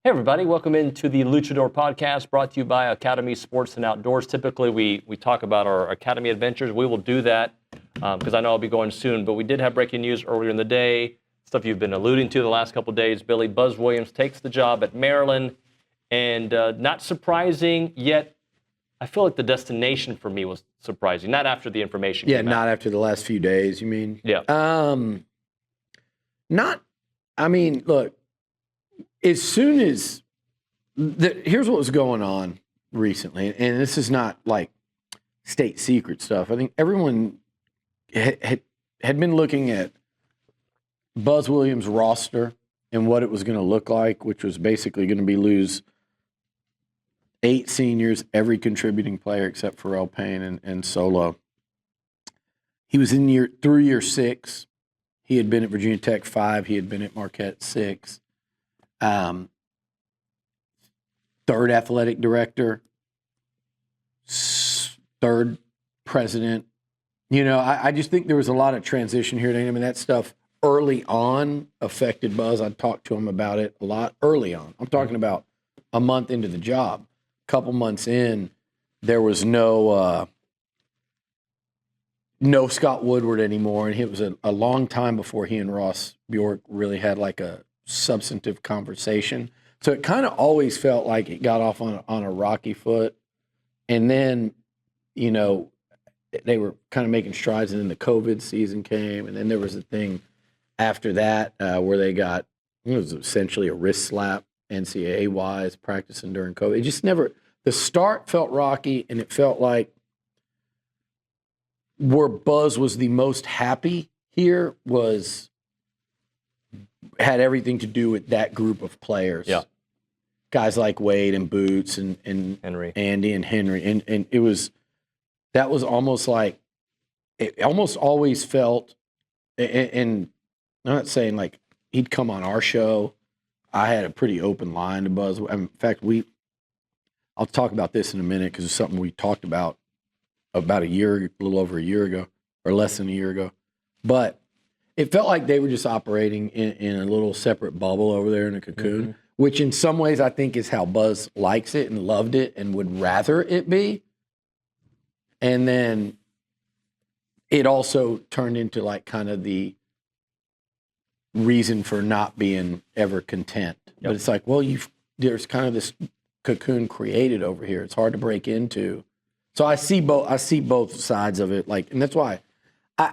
Hey everybody, welcome into the Luchador Podcast, brought to you by Academy Sports and Outdoors. Typically we talk about our Academy adventures. We will do that because I know I'll be going soon, but we did have breaking news earlier in the day, stuff you've been alluding to the last couple of days. Billy Buzz Williams takes the job at Maryland, and not surprising, yet I feel like the destination for me was surprising, not after the information came not out. after the last few days, you mean? Yeah. Look, as soon as here's what was going on recently, and this is not like state secret stuff. I think everyone had been looking at Buzz Williams' roster and what it was going to look like, which was basically going to be lose 8 seniors, every contributing player except for Pharrell Payne and Solo. He was in through year 6. He had been at Virginia Tech 5. He had been at Marquette 6. Third athletic director, third president. You know, I just think there was a lot of transition here. I mean, that stuff early on affected Buzz. I talked to him about it a lot early on. I'm talking about a month into the job. A couple months in, there was no Scott Woodward anymore, and it was a long time before he and Ross Bjork really had like a substantive conversation. So it kind of always felt like it got off on a rocky foot. And then, you know, they were kind of making strides, and then the COVID season came, and then there was a thing after that where they got, it was essentially a wrist slap, NCAA-wise, practicing during COVID. It just never, the start felt rocky, and it felt like where Buzz was the most happy here had everything to do with that group of players. Yeah. Guys like Wade and Boots and Henry. Andy and Henry. And that was almost like, it almost always felt, and I'm not saying like he'd come on our show. I had a pretty open line to Buzz. In fact, I'll talk about this in a minute because it's something we talked about a little over a year ago, or less than a year ago. But it felt like they were just operating in a little separate bubble over there in a cocoon, which in some ways I think is how Buzz likes it and loved it and would rather it be. And then it also turned into like kind of the reason for not being ever content. Yep. But it's like, well, there's kind of this cocoon created over here. It's hard to break into. So I see both sides of it. Like, and that's why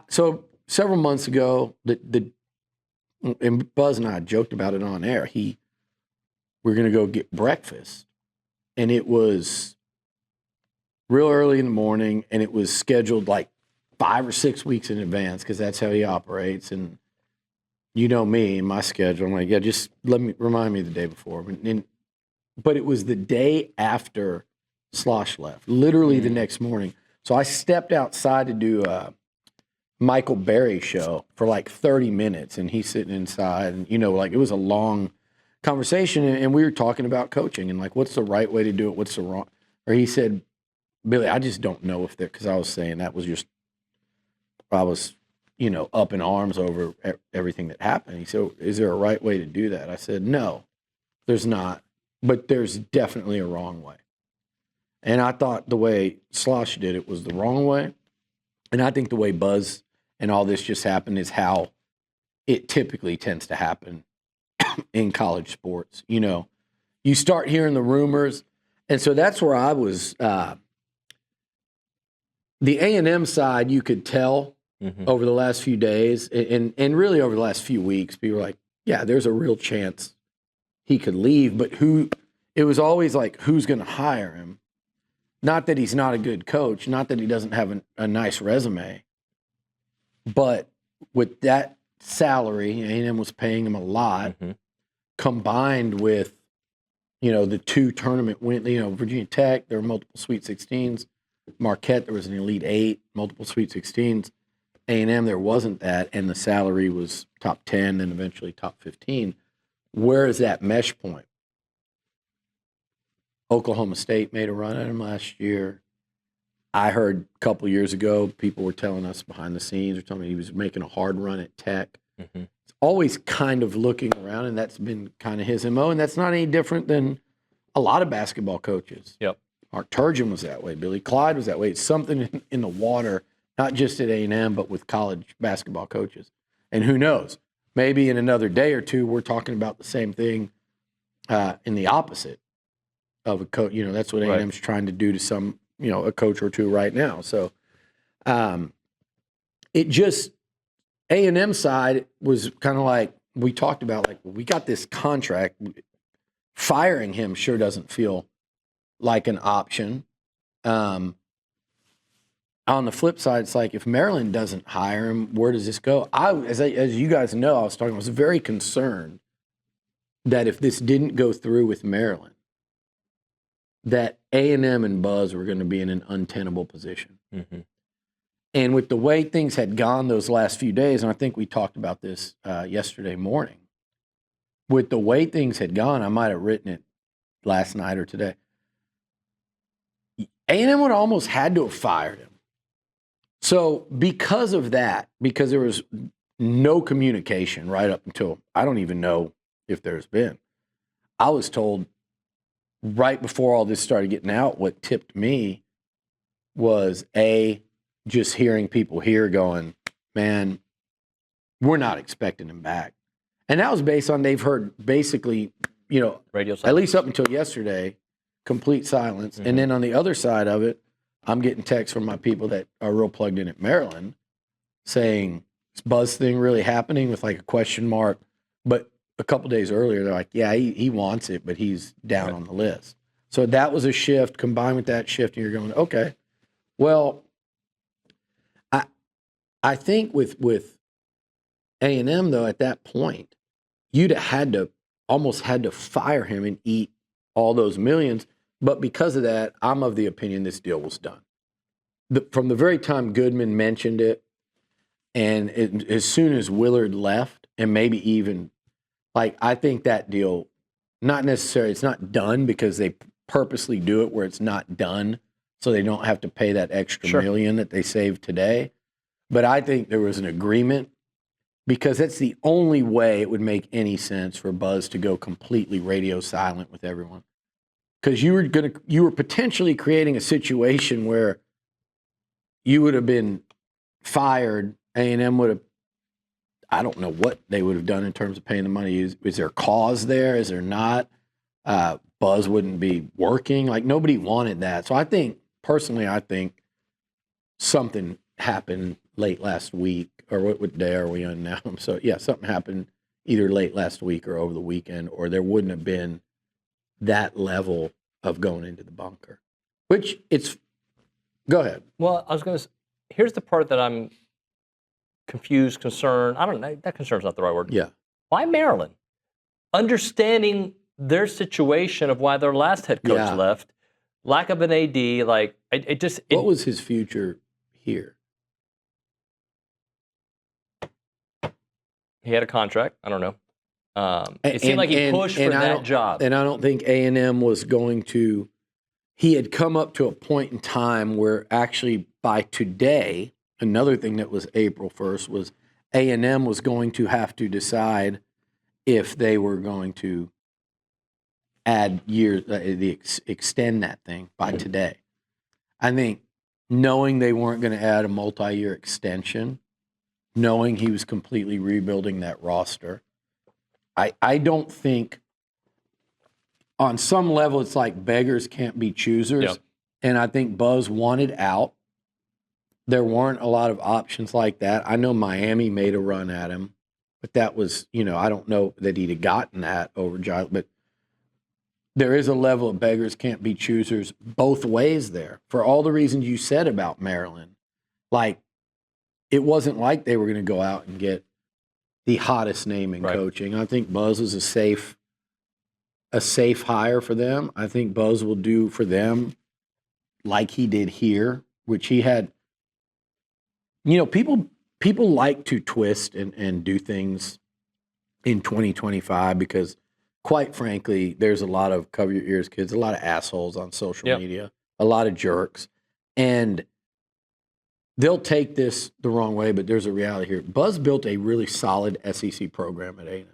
so several months ago, and Buzz and I joked about it on air. We're going to go get breakfast, and it was real early in the morning, and it was scheduled like 5 or 6 weeks in advance because that's how he operates. And you know me and my schedule. I'm like, yeah, just remind me the day before. But it was the day after Slosh left, literally the next morning. So I stepped outside to do a Michael Berry show for like 30 minutes, and he's sitting inside, and you know, like it was a long conversation, and we were talking about coaching and like what's the right way to do it, what's the wrong. Or he said, Billy, I just don't know if because I was saying I was up in arms over everythh that happened. He said, is there a right way to do that? I said, no, there's not, but there's definitely a wrong way. And I thought the way Slosh did it was the wrong way. And I think the way Buzz and all this just happened is how it typically tends to happen in college sports. You know, you start hearing the rumors. And so that's where I was. The A&M side, you could tell over the last few days and really over the last few weeks, people were like, yeah, there's a real chance he could leave. But it was always like, who's going to hire him? Not that he's not a good coach, not that he doesn't have a nice resume, but with that salary, A&M was paying him a lot, combined with, the 2 tournament win, Virginia Tech, there were multiple Sweet 16s. Marquette, there was an Elite 8, multiple Sweet 16s. A&M, there wasn't that, and the salary was top 10 and eventually top 15. Where is that mesh point? Oklahoma State made a run at him last year. I heard a couple years ago, people were telling us behind the scenes, or telling me he was making a hard run at Tech. It's always kind of looking around, and that's been kind of his MO, and that's not any different than a lot of basketball coaches. Yep. Mark Turgeon was that way. Billy Clyde was that way. It's something in the water, not just at A&M, but with college basketball coaches. And who knows? Maybe in another day or two, we're talking about the same thing in the opposite of a coach. That's what A&M's trying to do to some, a coach or two right now. So it just, A&M side was kind of like, we talked about, like, we got this contract. Firing him sure doesn't feel like an option. On the flip side, it's like, if Maryland doesn't hire him, where does this go? As you guys know, I was very concerned that if this didn't go through with Maryland, that A&M and Buzz were going to be in an untenable position. Mm-hmm. And with the way things had gone those last few days, and I think we talked about this yesterday morning, with the way things had gone, I might have written it last night or today, A&M would almost had to have fired him. So because of that, because there was no communication right up until, I don't even know if there's been, I was told right before all this started getting out, what tipped me was just hearing people here going, man, we're not expecting him back. And that was based on, they've heard basically, radio silence. At least up until yesterday, complete silence. Mm-hmm. And then on the other side of it, I'm getting texts from my people that are real plugged in at Maryland saying, is Buzz thing really happening, with like a question mark? But a couple days earlier, they're like, yeah, he wants it, but he's down on the list. So that was a shift. Combined with that shift, and you're going, okay, well, I think with A&M, though, at that point, you'd have almost had to fire him and eat all those millions. But because of that, I'm of the opinion this deal was done. From the very time Goodman mentioned it, and as soon as Willard left, and maybe even, I think that deal, not necessarily, it's not done because they purposely do it where it's not done so they don't have to pay that extra million that they saved today. But I think there was an agreement, because that's the only way it would make any sense for Buzz to go completely radio silent with everyone. Because you were potentially creating a situation where you would have been fired. A&M would have, I don't know what they would have done in terms of paying the money. Is there a cause there? Is there not? Buzz wouldn't be working. Nobody wanted that. So I think something happened late last week, or what day are we on now? So yeah, something happened either late last week or over the weekend, or there wouldn't have been that level of going into the bunker. Go ahead. Well, I was going to, here's the part that I'm confused, concerned. I don't know, that concern's not the right word. Yeah. Why Maryland? Understanding their situation of why their last head coach left, lack of an AD, what was his future here? He had a contract. I don't know. It seemed like he pushed for that job. And I don't think A&M was going to. He had come up to a point in time where actually by today, another thing that was April 1st was A&M was going to have to decide if they were going to add years, extend that thing by today. I think knowing they weren't going to add a multi-year extension, knowing he was completely rebuilding that roster, I don't think, on some level, it's like beggars can't be choosers. Yep. And I think Buzz wanted out. There weren't a lot of options like that. I know Miami made a run at him, but that was, I don't know that he'd have gotten that over Giles. But there is a level of beggars can't be choosers both ways there, for all the reasons you said about Maryland. It wasn't like they were going to go out and get the hottest name in coaching. I think Buzz is a safe hire for them. I think Buzz will do for them like he did here, which he had. People like to twist and do things in 2025 because, quite frankly, there's a lot of, cover your ears, kids, a lot of assholes on social media, a lot of jerks. And they'll take this the wrong way, but there's a reality here. Buzz built a really solid SEC program at A&M.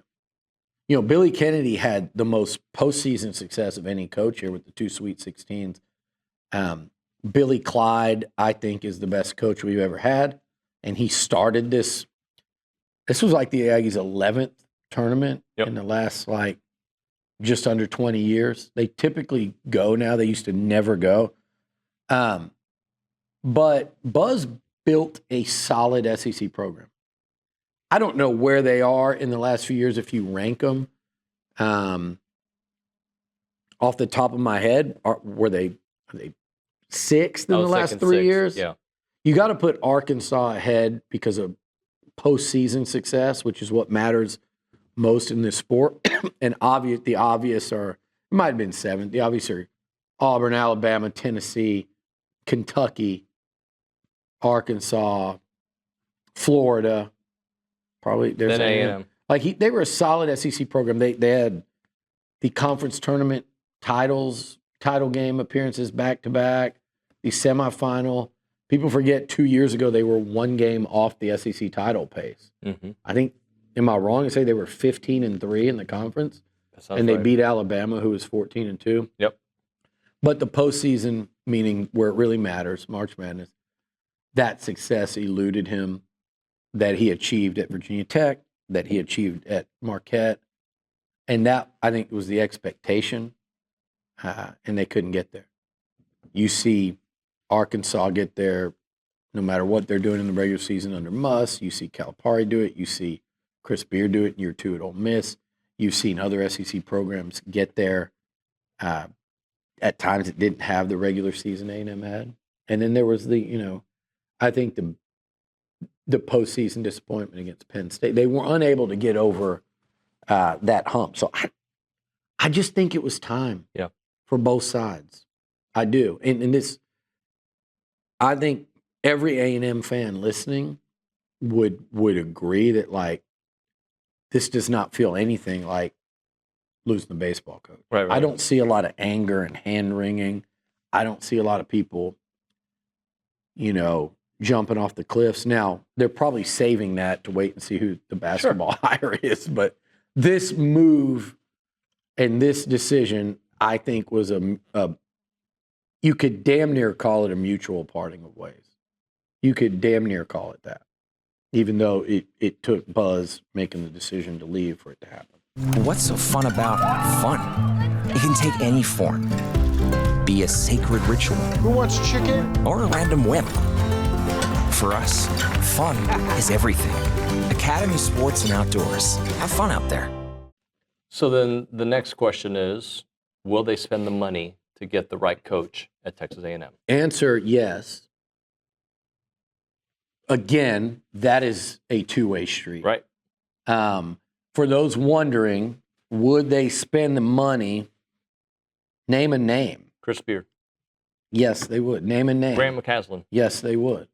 You know, Billy Kennedy had the most postseason success of any coach here with the 2 Sweet 16s. Billy Clyde, I think, is the best coach we've ever had. And he started this. This was like the Aggies' 11th tournament in the last, like, just under 20 years. They typically go now. They used to never go. But Buzz built a solid SEC program. I don't know where they are in the last few years if you rank them. Off the top of my head, are they sixth in the last 3 years? Yeah. You got to put Arkansas ahead because of postseason success, which is what matters most in this sport. And the obvious are, it might have been seventh. The obvious are Auburn, Alabama, Tennessee, Kentucky, Arkansas, Florida. Probably there's A&M. Like they were a solid SEC program. They had the conference tournament title game appearances back to back, the semifinal. People forget 2 years ago they were 1 game off the SEC title pace. Mm-hmm. I think, am I wrong to say they were 15-3 in the conference? And they beat Alabama, who was 14-2. Yep. But the postseason, meaning where it really matters, March Madness, that success eluded him that he achieved at Virginia Tech, that he achieved at Marquette. And that, I think, was the expectation, and they couldn't get there. You see Arkansas get there no matter what they're doing in the regular season under Muss. You see Calipari do it. You see Chris Beard do it in year 2 at Ole Miss. You've seen other SEC programs get there. At times it didn't have the regular season A&M had. And then there was I think the postseason disappointment against Penn State. They were unable to get over that hump. So I just think it was time for both sides. I do. And this, I think every A&M fan listening would agree that, like, this does not feel anything like losing the baseball coach. Right. I don't see a lot of anger and hand-wringing. I don't see a lot of people, jumping off the cliffs. Now, they're probably saving that to wait and see who the basketball hire is. But this move and this decision, I think, was you could damn near call it a mutual parting of ways. You could damn near call it that, even though it took Buzz making the decision to leave for it to happen. What's so fun about fun? It can take any form. Be a sacred ritual. Who wants chicken? Or a random whim. For us, fun is everything. Academy Sports and Outdoors. Have fun out there. So then the next question is, will they spend the money to get the right coach at Texas A&M? Answer, yes. Again, that is a two-way street. Right. For those wondering, would they spend the money? Name a name. Chris Beard. Yes, they would. Name a name. Graham McCaslin. Yes, they would.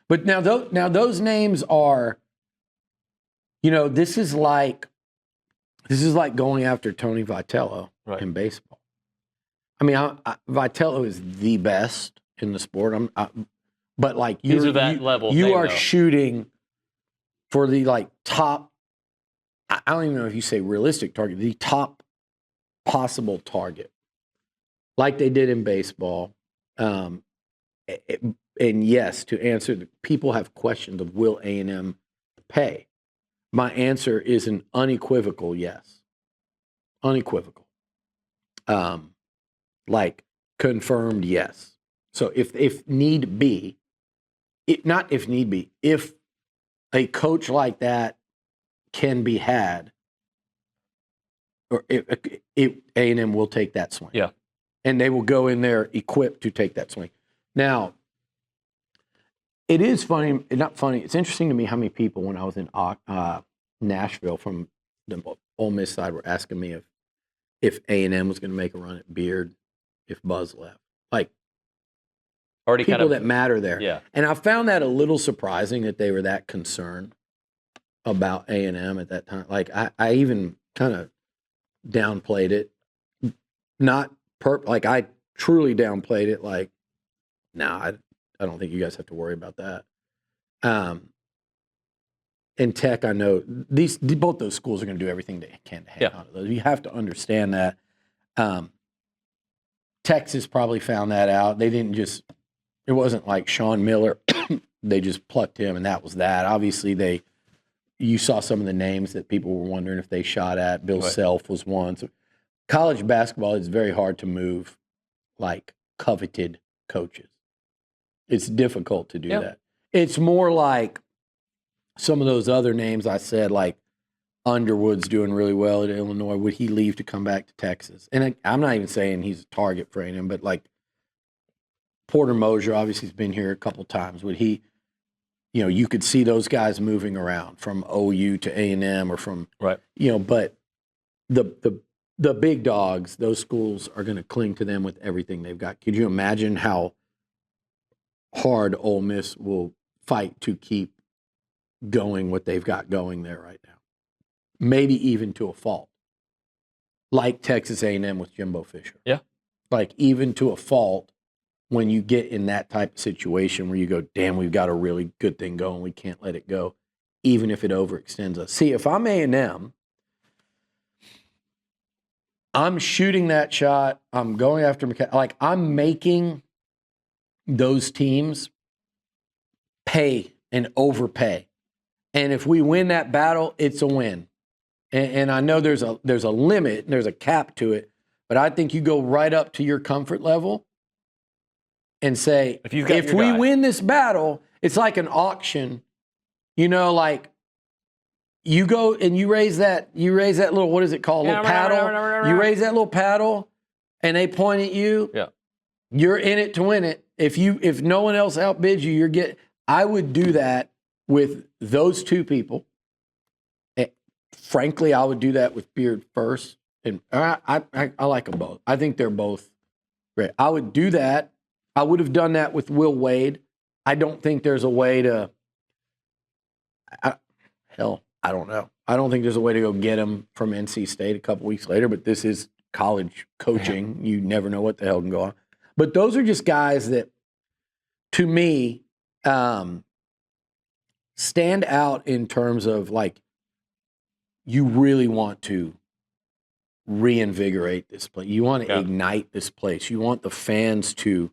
But now those names are, this is like going after Tony Vitello in baseball. I mean, Vitello is the best in the sport. But like these are that level. You are shooting for the top. I don't even know if you say realistic target. The top possible target, like they did in baseball. And yes, to answer, people have questions of will A&M pay. My answer is an unequivocal yes. Unequivocal. Confirmed yes. So if need be, if a coach like that can be had, or if A&M will take that swing. Yeah. And they will go in there equipped to take that swing. Now, it is funny, not funny, it's interesting to me how many people when I was in Nashville from the Ole Miss side were asking me if A&M was going to make a run at Beard if Buzz left. Already people that matter there. Yeah. And I found that a little surprising that they were that concerned about A&M at that time. I even kind of downplayed it. I truly downplayed it. I don't think you guys have to worry about that. In Tech, I know both those schools are going to do everything they can to hang on to those. You have to understand that. Texas probably found that out. They didn't just. It wasn't like Sean Miller. They just plucked him, and that was that. Obviously, you saw some of the names that people were wondering if they shot at. Bill Self was one. So college basketball is very hard to move like coveted coaches. It's difficult to do that. It's more like some of those other names I said, like Underwood's doing really well at Illinois. Would he leave to come back to Texas? And I'm not even saying he's a target for A&M, but like Porter Moser, obviously, has been here a couple times. Would he, you could see those guys moving around from OU to A&M or from, but the big dogs, those schools are going to cling to them with everything they've got. Could you imagine how hard Ole Miss will fight to keep going what they've got going there right now? Maybe even to a fault. Like Texas A&M with Jimbo Fisher. Yeah. Like even to a fault when you get in that type of situation where you go, damn, we've got a really good thing going. We can't let it go, even if it overextends us. See, if I'm A&M, I'm shooting that shot. I'm going after McCall. Like, I'm making those teams pay and overpay. And if we win that battle, it's a win. And I know there's a limit, there's a cap to it, but I think you go right up to your comfort level and say, if we win this battle, it's like an auction, like you go and you raise that little, what is it called? Little paddle. You raise that little paddle and they point at you. Yeah. You're in it to win it. If no one else outbids you, I would do that with those two people. Frankly, I would do that with Beard first. And I like them both. I think they're both great. I would do that. I would have done that with Will Wade. I don't think there's a way to I don't know. I don't think there's a way to go get him from NC State a couple weeks later, but this is college coaching. You never know what the hell can go on. But those are just guys that, to me, stand out in terms of, like, you really want to reinvigorate this place. You want to ignite this place. You want the fans to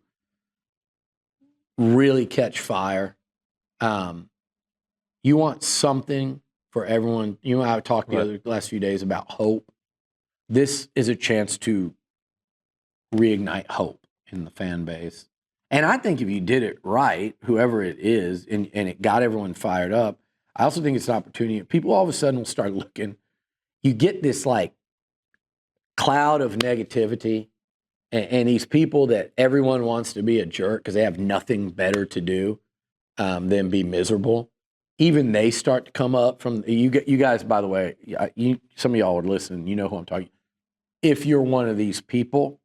really catch fire. You want something for everyone. I talked the last few days about hope. This is a chance to reignite hope in the fan base. And I think if you did it right, whoever it is, and it got everyone fired up, I also think it's an opportunity. People all of a sudden will start looking. You get this, like, cloud of negativity, and these people that everyone wants to be a jerk because they have nothing better to do than be miserable. Even they start to come up from you guys. By the way, some of y'all are listening. You know who I'm talking. If you're one of these people,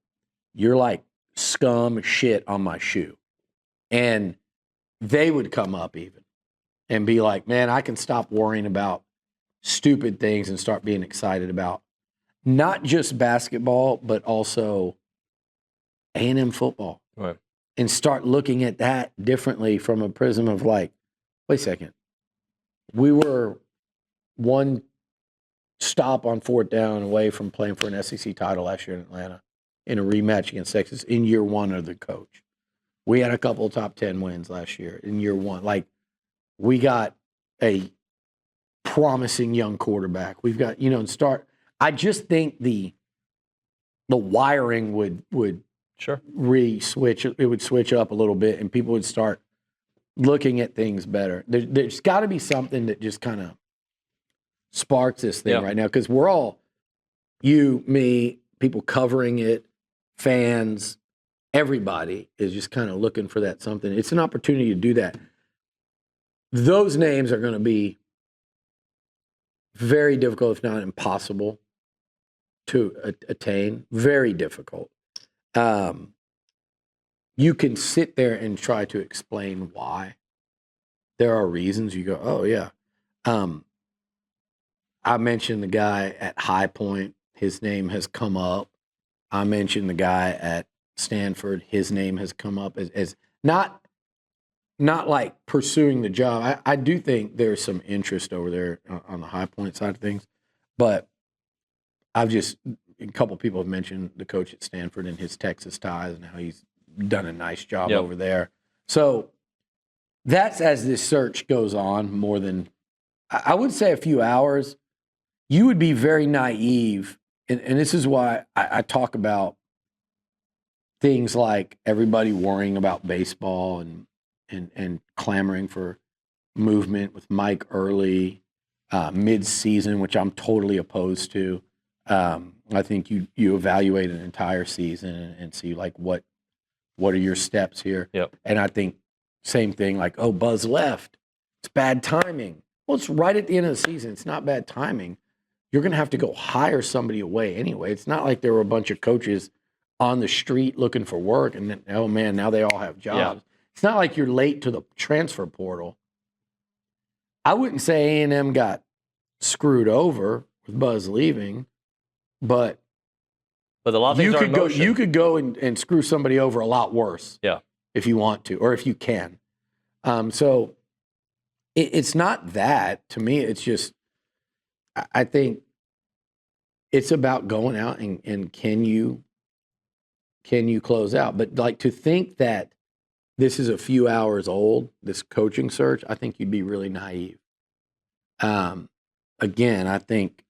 you're like scum shit on my shoe, and they would come up even and be like, "Man, I can stop worrying about stupid things and start being excited about not just basketball, but also A&M football, right. And start looking at that differently from a prism of, like, wait a second. We were one stop on fourth down away from playing for an SEC title last year in Atlanta in a rematch against Texas in year one of the coach. We had a couple of top 10 wins last year in year one. Like, we got a promising young quarterback. We've got, and start. I just think the wiring would re-switch. It would switch up a little bit, and people would start looking at things better. There's got to be something that just kind of sparks this thing right now, because we're all, you, me, people covering it, fans, everybody is just kind of looking for that something. It's an opportunity to do that. Those names are going to be very difficult, if not impossible, to attain. Very difficult. You can sit there and try to explain why. There are reasons. You go, oh, yeah. I mentioned the guy at High Point. His name has come up. I mentioned the guy at Stanford. His name has come up as not not like pursuing the job. I do think there's some interest over there on the High Point side of things, but a couple people have mentioned the coach at Stanford and his Texas ties and how he's done a nice job over there. So that's as this search goes on more than, I would say a few hours. You would be very naive, and this is why I talk about things like everybody worrying about baseball and clamoring for movement with Mike Early mid-season, which I'm totally opposed to. I think you evaluate an entire season and see like what are your steps here. Yep. And I think same thing like, oh, Buzz left. It's bad timing. Well, it's right at the end of the season. It's not bad timing. You're going to have to go hire somebody away anyway. It's not like there were a bunch of coaches on the street looking for work and then, oh man, now they all have jobs. Yeah. It's not like you're late to the transfer portal. I wouldn't say A&M got screwed over with Buzz leaving, but a lot of things are in motion. You could go and screw somebody over a lot worse. Yeah. If you want to, or if you can. So it's not that. To me, it's just, I think it's about going out and can you close out? But like to think that this is a few hours old, this coaching search, I think you'd be really naive. Again, I think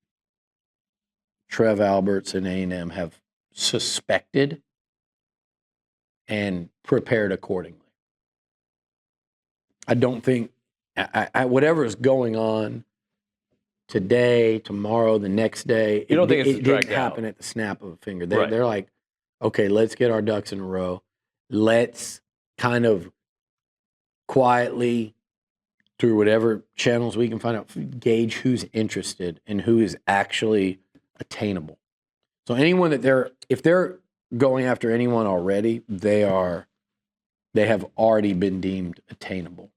Trev Alberts and A&M have suspected and prepared accordingly. I don't think whatever is going on today, tomorrow, the next day, you don't think it didn't happen at the snap of a finger. They're like, okay, let's get our ducks in a row. Let's kind of quietly, through whatever channels we can find out, gauge who's interested and who is actually attainable. So anyone if they're going after anyone already, they have already been deemed attainable.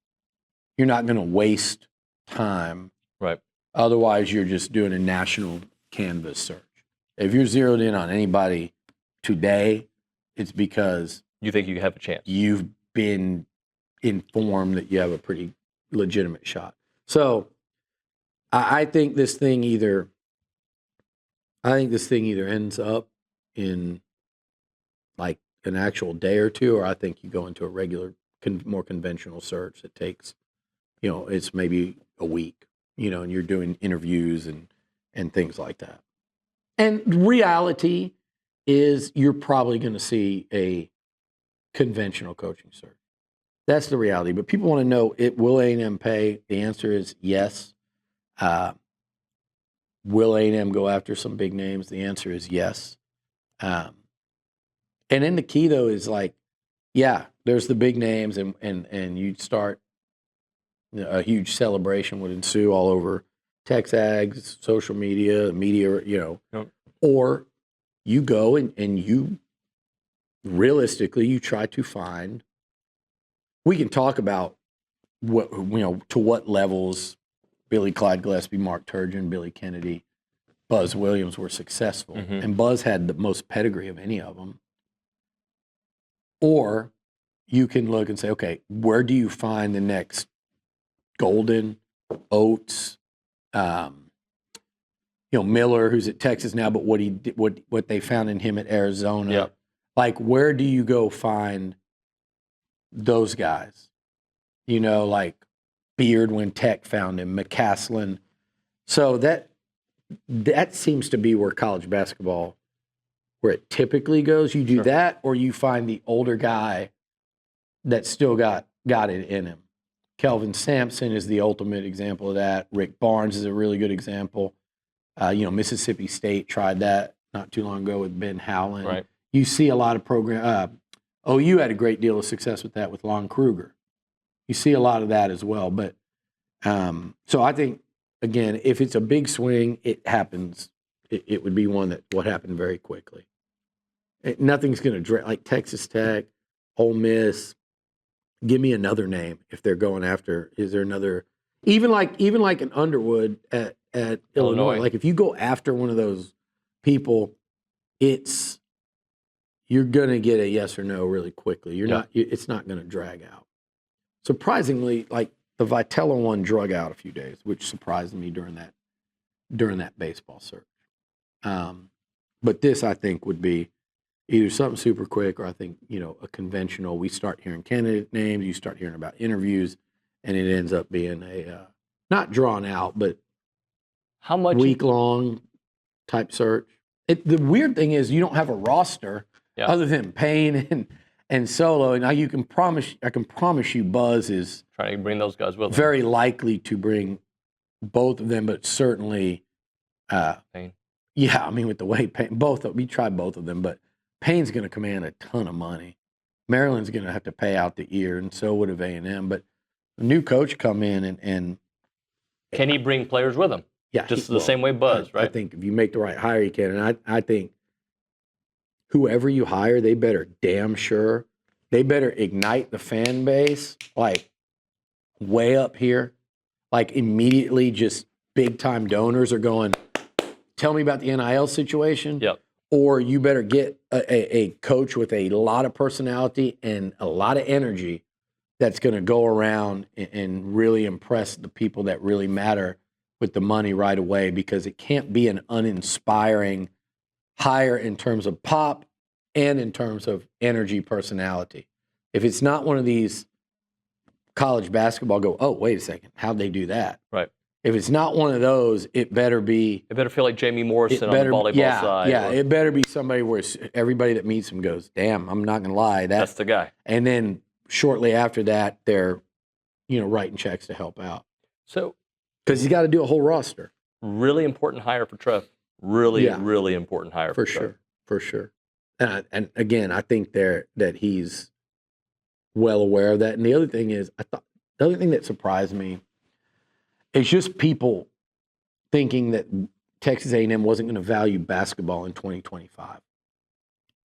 You're not going to waste time. Right. Otherwise, you're just doing a national canvas search. If you're zeroed in on anybody today, it's because you think you have a chance. You've been informed that you have a pretty legitimate shot. So I think this thing either ends up in like an actual day or two, or I think you go into a regular, more conventional search that takes, it's maybe a week, and you're doing interviews and things like that. And reality is you're probably going to see a conventional coaching search. That's the reality. But people want to know, will A&M pay? The answer is yes. Will A&M go after some big names? The answer is yes. And then the key, though, is like, yeah, there's the big names, and you'd start, a huge celebration would ensue all over Tex Ags, social media, Yep. Or you go and you realistically, you try to find, we can talk about what, to what levels Billy Clyde Gillespie, Mark Turgeon, Billy Kennedy, Buzz Williams were successful. Mm-hmm. And Buzz had the most pedigree of any of them. Or you can look and say, okay, where do you find the next Golden, Oates, Miller, who's at Texas now, but what he did, what they found in him at Arizona. Yep. Like, where do you go find those guys? Like Beard when Tech found him, McCaslin. So that seems to be where college basketball, where it typically goes. You do that, or you find the older guy that still got it in him. Kelvin Sampson is the ultimate example of that. Rick Barnes is a really good example. Mississippi State tried that not too long ago with Ben Howland. Right. You see a lot of OU had a great deal of success with that with Lon Kruger. You see a lot of that as well. But so I think, again, if it's a big swing, it happens. It would be one that would happen very quickly. Nothing's going to like Texas Tech, Ole Miss. Give me another name if they're going after. Is there another? Even like an Underwood at Illinois. Like if you go after one of those people, you're going to get a yes or no really quickly. It's not going to drag out. surprisingly, like the Vitella one drug out a few days, which surprised me during that baseball search. But this, I think, would be either something super quick, or I think, a conventional. We start hearing candidate names, you start hearing about interviews, and it ends up being a not drawn out, but How much week-long type search. The weird thing is you don't have a roster other than Payne and Solo, and I can promise you Buzz is trying to bring those guys with him? very likely to bring both of them, but certainly Payne. Yeah, I mean, with the way Payne, we tried both of them, but Payne's going to command a ton of money. Maryland's going to have to pay out the ear, and so would have A&M. But a new coach come in and can he bring players with him? Yeah, just the same way Buzz, right? I think if you make the right hire, you can. And I think whoever you hire, they better ignite the fan base, like way up here, like immediately. Just big time donors are going, tell me about the NIL situation. Yep. Or you better get a coach with a lot of personality and a lot of energy that's going to go around and really impress the people that really matter with the money right away, because it can't be an uninspiring hire in terms of pop and in terms of energy, personality. If it's not one of these college basketball, go, oh, wait a second, how'd they do that? Right. If it's not one of those, it better be. It better feel like Jamie Morrison on the volleyball side. Yeah, it better be somebody where everybody that meets him goes, damn, I'm not going to lie. That's the guy. And then shortly after that, they're, writing checks to help out. So, because he's got to do a whole roster. Really important hire for Trev. Really important hire for Trev. For sure. And again, I think that he's well aware of that. And the other thing is, the other thing that surprised me, it's just people thinking that Texas A&M wasn't going to value basketball in 2025.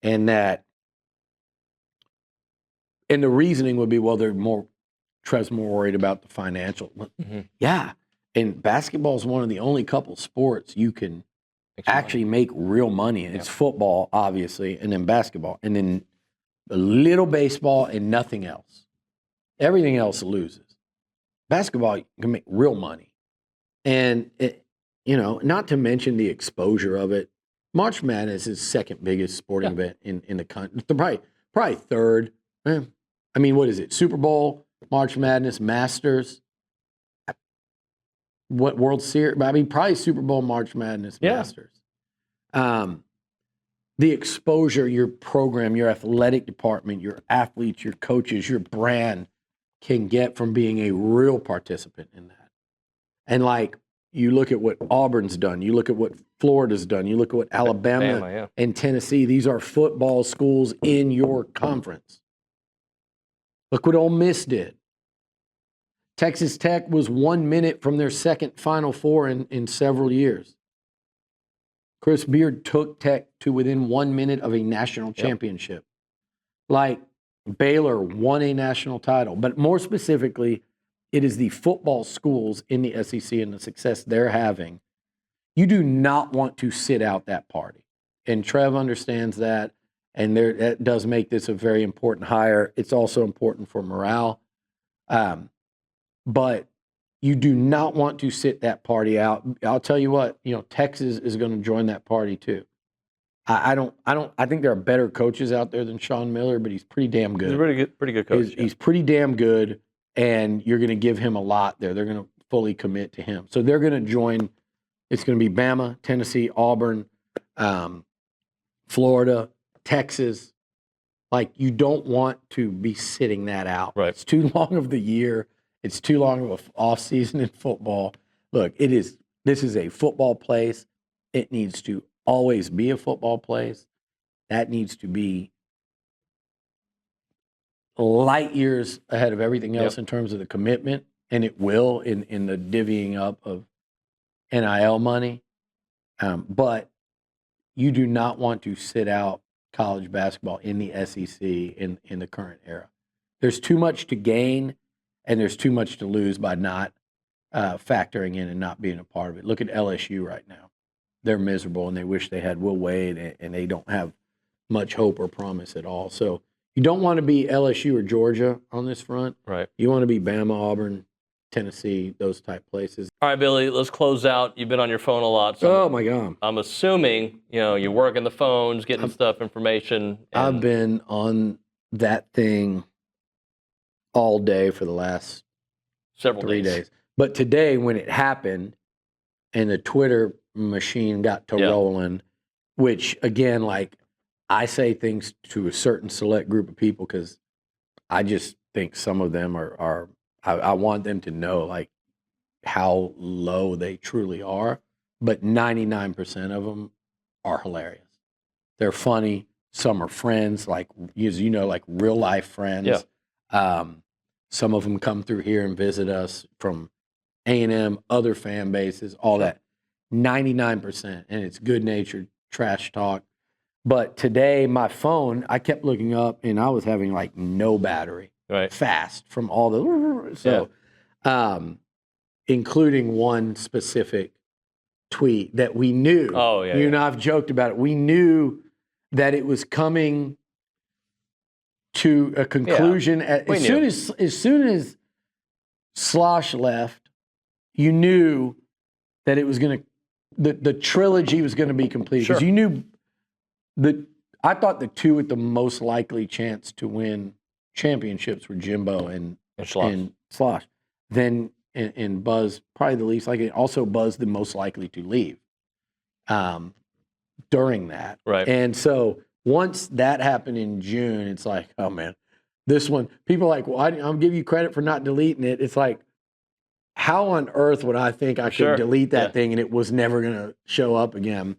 And the reasoning would be, well, Trev's more worried about the financial. Mm-hmm. Yeah. And basketball is one of the only couple sports you can actually make real money in. It's football, obviously, and then basketball, and then a little baseball and nothing else. Everything else loses. Basketball, you can make real money. And, not to mention the exposure of it. March Madness is second biggest sporting event in the country. Probably third. I mean, what is it? Super Bowl, March Madness, Masters. What World Series? I mean, probably Super Bowl, March Madness, Masters. The exposure your program, your athletic department, your athletes, your coaches, your brand can get from being a real participant in that. And you look at what Auburn's done, you look at what Florida's done, you look at what Alabama and Tennessee, these are football schools in your conference. Look what Ole Miss did. Texas Tech was 1 minute from their second Final Four in several years. Chris Beard took Tech to within 1 minute of a national championship. Baylor won a national title, but more specifically, it is the football schools in the SEC and the success they're having. You do not want to sit out that party. And Trev understands that, and that does make this a very important hire. It's also important for morale. But you do not want to sit that party out. I'll tell you what, Texas is going to join that party too. I think there are better coaches out there than Sean Miller, but he's pretty damn good. He's a pretty good coach. He's pretty damn good, and you're going to give him a lot there. They're going to fully commit to him. So they're going to join. It's going to be Bama, Tennessee, Auburn, Florida, Texas. You don't want to be sitting that out. Right. It's too long of the year. It's too long of an off season in football. Look, this is a football place. It needs to always be a football place. That needs to be light years ahead of everything else in terms of the commitment, and it will in the divvying up of NIL money. But you do not want to sit out college basketball in the SEC in the current era. There's too much to gain, and there's too much to lose by not factoring in and not being a part of it. Look at LSU right now. They're miserable, and they wish they had Will Wade, and they don't have much hope or promise at all. So You don't want to be LSU or Georgia on this front. Right. You want to be Bama, Auburn, Tennessee, those type places. All right, Billy, let's close out. You've been on your phone a lot. So Oh, my God. I'm assuming, you're working the phones, getting information. I've been on that thing all day for the last several 3 days. But today, when it happened and the Twitter machine got to rolling, which, again, like, I say things to a certain select group of people because I just think some of them are I want them to know, like, how low they truly are. But 99% of them are hilarious. They're funny. Some are friends, like, as you know, like real life friends. Yeah. Some of them come through here and visit us from A&M, other fan bases, all that. 99%. And it's good natured trash talk. But today, my phone, I kept looking up and I was having like no battery. Right. Fast from all the. So, including one specific tweet that we knew. Oh, yeah. You and I've joked about it. We knew that it was coming to a conclusion. As soon as Slosh left, you knew that it was going to, the trilogy was going to be completed. Because you knew I thought the two with the most likely chance to win championships were Jimbo and Slosh. Then and Buzz probably the least likely. Also, Buzz the most likely to leave during that. Right. And so once that happened in June, it's like, oh man, this one. People are like, well, I'll give you credit for not deleting it. It's like, how on earth would I think I could delete that thing and it was never going to show up again?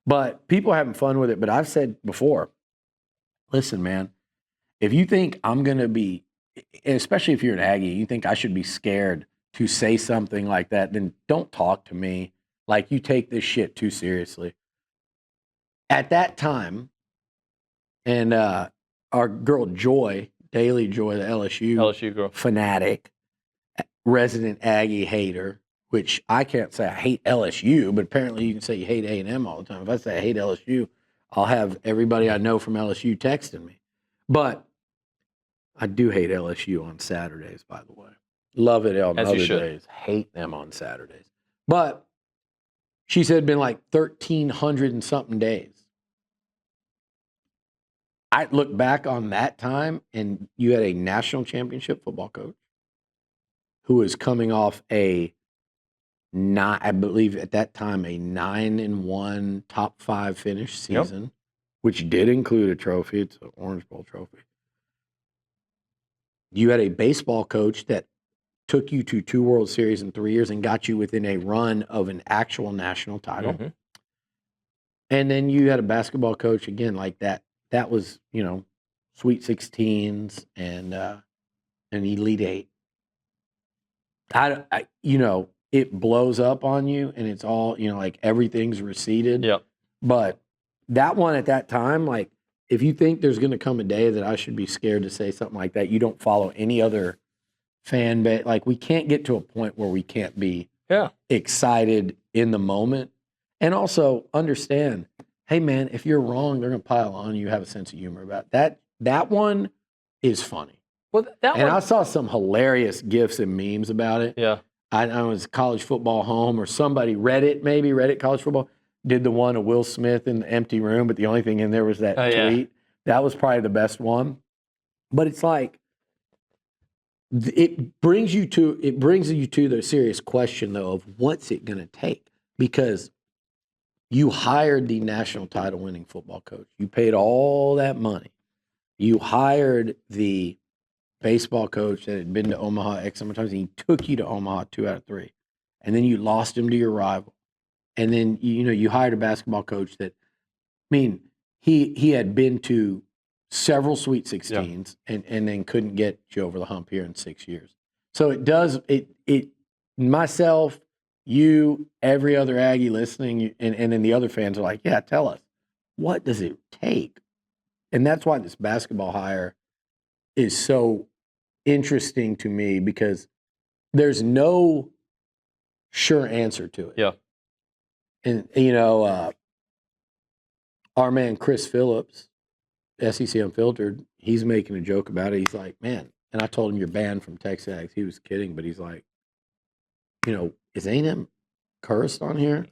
But people are having fun with it. But I've said before, listen, man, if you think I'm going to be, especially if you're an Aggie, you think I should be scared to say something like that, then don't talk to me like you take this shit too seriously. At that time, and our girl Joy, Daily Joy, the LSU girl, fanatic, resident Aggie hater, which I can't say I hate LSU, but apparently you can say you hate A&M all the time. If I say I hate LSU, I'll have everybody I know from LSU texting me. But I do hate LSU on Saturdays, by the way. Love it on other days. Hate them on Saturdays. But she said it'd been like 1,300 and something days. I look back on that time, and you had a national championship football coach who was coming off I believe at that time, a 9-1 top 5 finish season, which did include a trophy. It's an Orange Bowl trophy. You had a baseball coach that took you to 2 World Series in 3 years and got you within a run of an actual national title. Mm-hmm. And then you had a basketball coach, again, like that. That was, Sweet 16s and an Elite 8. It blows up on you and it's all, like everything's receded. Yep. But that one at that time, like, if you think there's going to come a day that I should be scared to say something like that, you don't follow any other fan base. Like, we can't get to a point where we can't be excited in the moment. And also understand, hey, man, if you're wrong, they're going to pile on you. Have a sense of humor about that. That one is funny. Well, I saw some hilarious GIFs and memes about it. Yeah. I was College Football Home or somebody, Reddit College Football, did the one of Will Smith in the empty room, but the only thing in there was that tweet. Yeah. That was probably the best one. But it's like, it brings you to the serious question, though, of what's it going to take? Because you hired the national title winning football coach. You paid all that money. You hired the baseball coach that had been to Omaha X number of times, and he took you to Omaha 2 out of 3. And then you lost him to your rival. And then, you hired a basketball coach that, he had been to several Sweet 16s and then couldn't get you over the hump here in 6 years. So myself, you, every other Aggie listening, and then the other fans are like, yeah, tell us, what does it take? And that's why this basketball hire is so interesting to me, because there's no sure answer to it. Yeah. And, our man Chris Phillips, SEC Unfiltered, he's making a joke about it. He's like, man, and I told him you're banned from Texas. He was kidding, but he's like, is A&M cursed on here?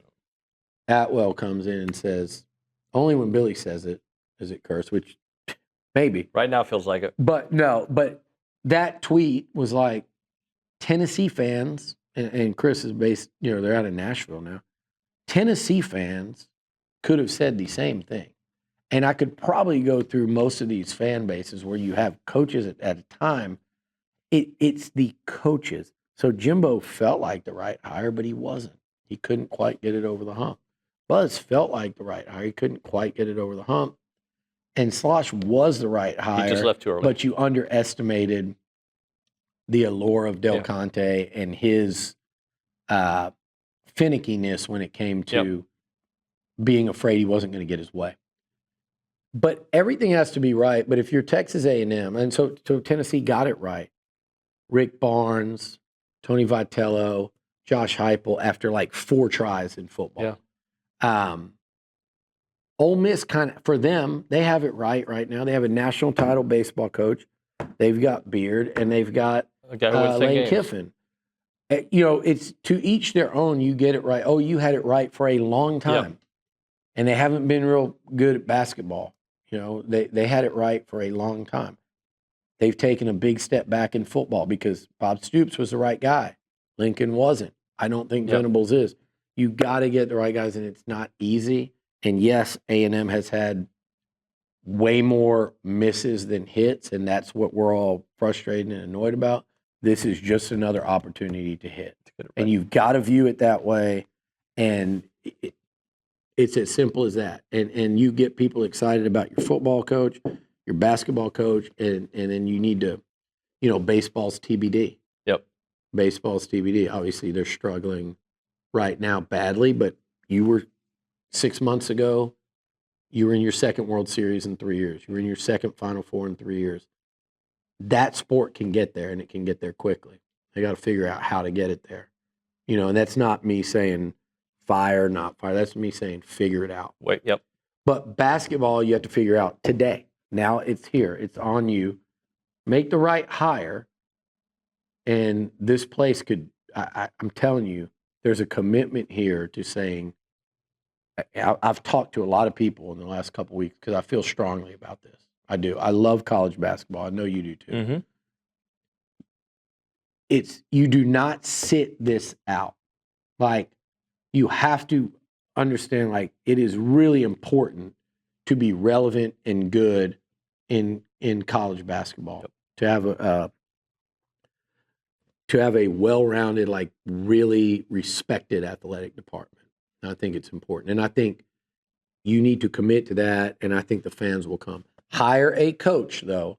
Atwell comes in and says, only when Billy says it is it cursed, which maybe. Right now feels like it. But no, but that tweet was like Tennessee fans, and Chris is based, they're out of Nashville now. Tennessee fans could have said the same thing. And I could probably go through most of these fan bases where you have coaches at a time. It's the coaches. So Jimbo felt like the right hire, but he wasn't. He couldn't quite get it over the hump. Buzz felt like the right hire. He couldn't quite get it over the hump. And Slosh was the right hire. He just left too early. But you underestimated the allure of Del Conte and his finickiness when it came to being afraid he wasn't going to get his way. But everything has to be right. But if you're Texas A&M, and so Tennessee got it right. Rick Barnes, Tony Vitello, Josh Heupel after like 4 tries in football. Yeah. Ole Miss for them, they have it right now. They have a national title baseball coach. They've got Beard and they've got Lane Kiffin. It's to each their own. You get it right. Oh, you had it right for a long time. And they haven't been real good at basketball. They had it right for a long time. They've taken a big step back in football because Bob Stoops was the right guy. Lincoln wasn't. I don't think Venables is. You got to get the right guys, and it's not easy. And yes, A&M has had way more misses than hits, and that's what we're all frustrated and annoyed about. This is just another opportunity to hit. And you've got to view it that way. And it's as simple as that. And you get people excited about your football coach, your basketball coach, and then you need to, baseball's TBD. Yep. Baseball's TBD. Obviously, they're struggling right now badly, but you were 6 months ago, you were in your second World Series in 3 years. You were in your second Final Four in 3 years. That sport can get there, and it can get there quickly. They got to figure out how to get it there. And that's not me saying fire, not fire. That's me saying figure it out. Yep. But basketball, you have to figure out today. Now it's here. It's on you. Make the right hire, and this place could, I'm telling you, there's a commitment here to saying, I've talked to a lot of people in the last couple of weeks because I feel strongly about this. I do. I love college basketball. I know you do too. Mm-hmm. You do not sit this out. Like, you have to understand, like, it is really important to be relevant and good in college basketball. Yep. To have a well-rounded, like, really respected athletic department. I think it's important. And I think you need to commit to that, and I think the fans will come. Hire a coach, though.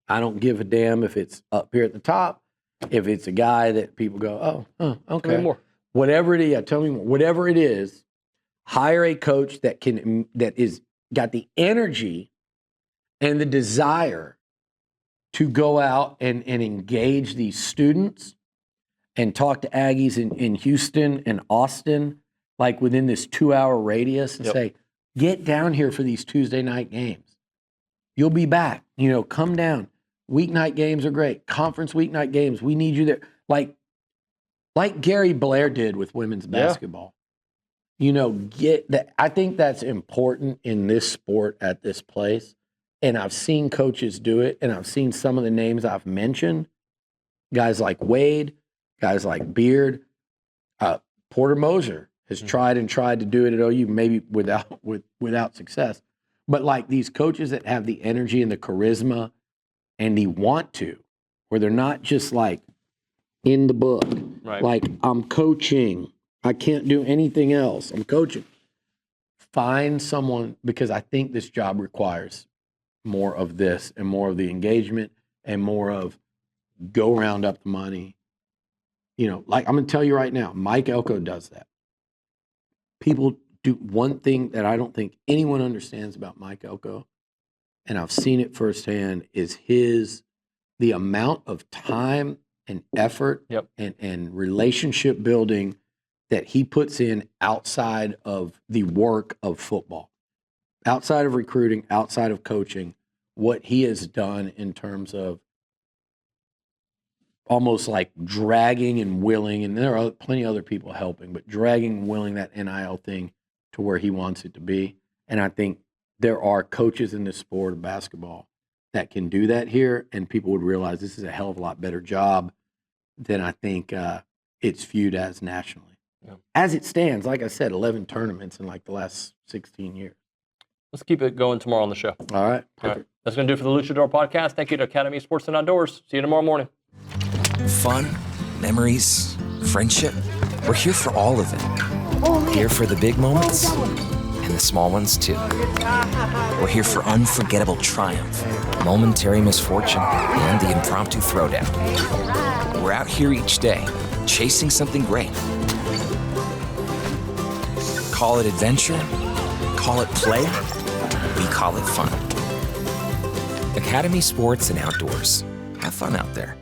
I don't give a damn if it's up here at the top, if it's a guy that people go, oh, okay. Tell me more. Whatever it is, tell me more. Whatever it is, hire a coach that is got the energy and the desire to go out and engage these students and talk to Aggies in Houston and Austin, like within this 2-hour radius, and say, get down here for these Tuesday night games. You'll be back. Come down. Weeknight games are great. Conference weeknight games, we need you there. Like Gary Blair did with women's basketball. Get that. I think that's important in this sport at this place. And I've seen coaches do it, and I've seen some of the names I've mentioned. Guys like Wade, guys like Beard, Porter Moser has tried to do it at OU, maybe without success. But like these coaches that have the energy and the charisma and the want to, where they're not just like in the book, right. Like, I'm coaching, I can't do anything else, I'm coaching. Find someone, because I think this job requires more of this and more of the engagement and more of go round up the money. Like, I'm going to tell you right now, Mike Elko does that. People do one thing that I don't think anyone understands about Mike Elko, and I've seen it firsthand, is the amount of time and effort and relationship building that he puts in outside of the work of football, outside of recruiting, outside of coaching. what he has done in terms of almost like dragging and willing, and there are plenty of other people helping, but dragging and willing that NIL thing to where he wants it to be. And I think there are coaches in this sport of basketball that can do that here, and people would realize this is a hell of a lot better job than I think it's viewed as nationally. Yeah. As it stands, like I said, 11 tournaments in like the last 16 years. Let's keep it going tomorrow on the show. All right. All right. That's going to do it for the Loochador Podcast. Thank you to Academy Sports and Outdoors. See you tomorrow morning. Fun, memories, friendship. We're here for all of it. Here for the big moments and the small ones too. We're here for unforgettable triumph, momentary misfortune, and the impromptu throwdown. We're out here each day, chasing something great. Call it adventure, call it play, we call it fun. Academy Sports and Outdoors. Have fun out there.